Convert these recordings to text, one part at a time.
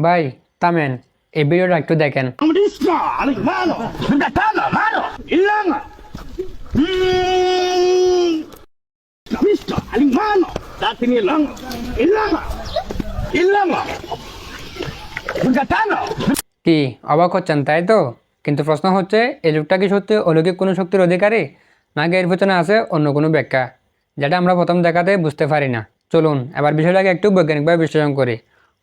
ভাই থামেন, এই ভিডিওটা একটু দেখেন। Cristo, hermano, mano, mano, ilanga. Cristo, hermano, dati ni lang, ilanga, ilanga. Bugatano. কি অবাক হচ্ছেন তাই তো? কিন্তু প্রশ্ন হচ্ছে, এই লোকটা কি সত্যি অলৌকিক কোনো শক্তির অধিকারী, নাকি এর পেছনে আছে অন্য কোনো ব্যাখ্যা, যেটা আমরা প্রথম দেখাতে বুঝতে পারি না। চলুন এবার বিষয়টাকে একটু বৈজ্ঞানিকভাবে বিশ্লেষণ করি।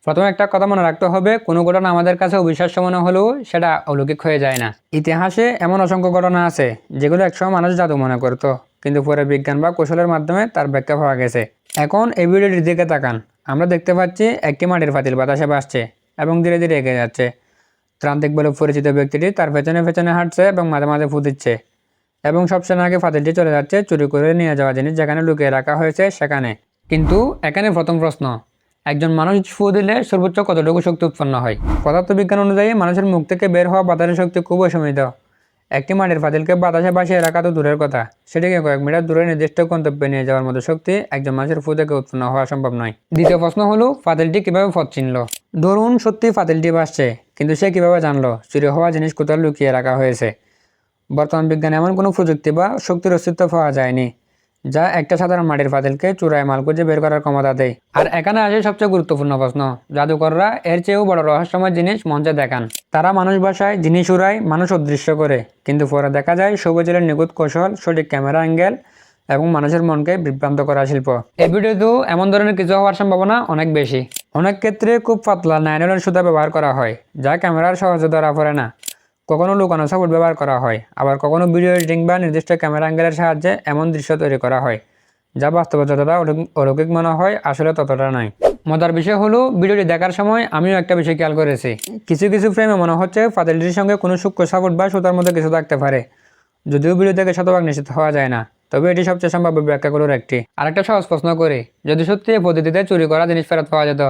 প্রথমে একটা কথা মনে রাখতে হবে, কোনো ঘটনা আমাদের কাছে অবিশ্বাস্য মনে হলেও সেটা অলৌকিক হয়ে যায় না। ইতিহাসে এমন অসংখ্য ঘটনা আছে যেগুলো একসময় মানুষ জাদু মনে করতো, কিন্তু পরে বিজ্ঞান বা কৌশলের মাধ্যমে তার ব্যাখ্যা পাওয়া গেছে। এখন এই ভিডিওটির দিকে তাকান। আমরা দেখতে পাচ্ছি একটি মাটির পাতিল বাতাসে ভাসছে এবং ধীরে ধীরে এগিয়ে যাচ্ছে। ত্রান্তিক বলে পরিচিত ব্যক্তিটি তার পেছনে পেছনে হাঁটছে এবং মাঝে মাঝে ফু দিচ্ছে, এবং সবসময় আগে পাতিলটি চলে যাচ্ছে চুরি করে নিয়ে যাওয়া জিনিস যেখানে লুকিয়ে রাখা হয়েছে সেখানে। কিন্তু এখানে প্রথম প্রশ্ন, একজন মানুষ ফু দিলে সর্বোচ্চ কতটুকু শক্তি উৎপন্ন হয়? পদার্থবিজ্ঞান অনুযায়ী মানুষের মুখ থেকে বের হওয়া বাতাসের শক্তি খুব অসীমিত। একটি মাটির পাতিলকে বাতাসে ভাসিয়ে রাখা তো দূরের কথা, সেটিকে কয়েক মিটার দূরে নির্দিষ্ট গন্তব্যে নিয়ে যাওয়ার মতো শক্তি একজন মানুষের ফু থেকে উৎপন্ন হওয়া সম্ভব নয়। দ্বিতীয় প্রশ্ন হলো, পাতিলটি কিভাবে পথ চিনল? ধরুন সত্যি পাতিলটি ভাসছে, কিন্তু সে কিভাবে জানলো চুরি হওয়া জিনিস কোথাও লুকিয়ে রাখা হয়েছে? বর্তমান বিজ্ঞানে এমন কোনো প্রযুক্তি বা শক্তির অস্তিত্ব পাওয়া যায়নি যা একটা সাধারণ মাটির পাতিলকে চূড়ায় মাল খুঁজে বের করার ক্ষমতা দেয়। আর এখানে আসে সবচেয়ে গুরুত্বপূর্ণ প্রশ্ন, জাদুকররা এর চেয়েও বড় রহস্যময় জিনিস মঞ্চে দেখান। তারা মানুষ ভাষায় জিনিস উড়ায়, মানুষ অদৃশ্য করে, কিন্তু পরে দেখা যায় সবুজের নিখুঁত কৌশল, সঠিক ক্যামেরা অ্যাঙ্গেল এবং মানুষের মনকে বিভ্রান্ত করা শিল্প। এই ভিডিওতেও এমন ধরনের কিছু হওয়ার সম্ভাবনা অনেক বেশি। অনেক ক্ষেত্রে খুব পাতলা নাইলনের সুতা ব্যবহার করা হয়, যা ক্যামেরার সহজে ধরা পড়ে না। কখনো লুকানো সাপোর্ট ব্যবহার করা হয়, আবার কখনো ভিডিও এডিটিং বা নির্দিষ্ট ক্যামেরা অ্যাঙ্গেলের সাহায্যে এমন দৃশ্য তৈরি করা হয় যা বাস্তবে যতটা অলৌকিক মনে হয় আসলে ততটা নয়। মজার বিষয় হলো, ভিডিওটি দেখার সময় আমিও একটা বিষয় খেয়াল করেছি। কিছু কিছু ফ্রেমে মনে হচ্ছে পাতিলটির সঙ্গে কোনো সূক্ষ্ম সাপোর্ট বা সুতার মধ্যে কিছু থাকতে পারে। যদিও ভিডিও থেকে শতভাগ নিশ্চিত হওয়া যায় না, তবে এটি সবচেয়ে সম্ভাব্য ব্যাখ্যাগুলোর একটি। আরেকটা সহজ প্রশ্ন করি, যদি সত্যি এই পদ্ধতিতে চুরি করা জিনিস ফেরত পাওয়া যেত,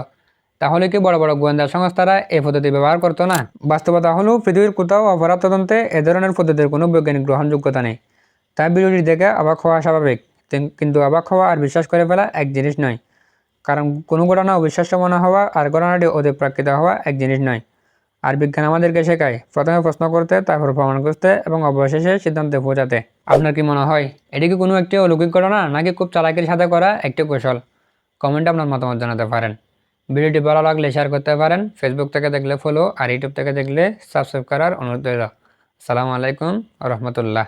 তাহলে কি বড় বড় গোয়েন্দা সংস্থারা এই পদ্ধতি ব্যবহার করতো না? বাস্তবতা হলো, পৃথিবীর কোথাও অপরাধ তদন্তে এ ধরনের পদ্ধতির কোনো বৈজ্ঞানিক গ্রহণযোগ্যতা নেই। তাই ভিডিওটি দেখে অবাক হওয়া স্বাভাবিক, কিন্তু অবাক হওয়া আর বিশ্বাস করে ফেলা এক জিনিস নয়। কারণ কোনো ঘটনা অবিশ্বাস্য মনে হওয়া আর ঘটনাটি অতিপ্রাকৃত হওয়া এক জিনিস নয়। আর বিজ্ঞান আমাদেরকে শেখায় প্রথমে প্রশ্ন করতে, তারপর প্রমাণ করতে এবং অবশেষে সিদ্ধান্তে পৌঁছাতে। আপনার কি মনে হয়, এটি কি কোনো একটি অলৌকিক ঘটনা, নাকি খুব চালাকির সাথে করা একটি কৌশল? কমেন্টে আপনার মতামত জানাতে পারেন। ভিডিওটি ভালো লাগলে শেয়ার করতে পারেন। ফেসবুক থেকে দেখলে ফলো আর ইউটিউব থেকে দেখলে সাবস্ক্রাইব করার অনুরোধ রইল। আসসালামু আলাইকুম ওয়া রাহমাতুল্লাহ।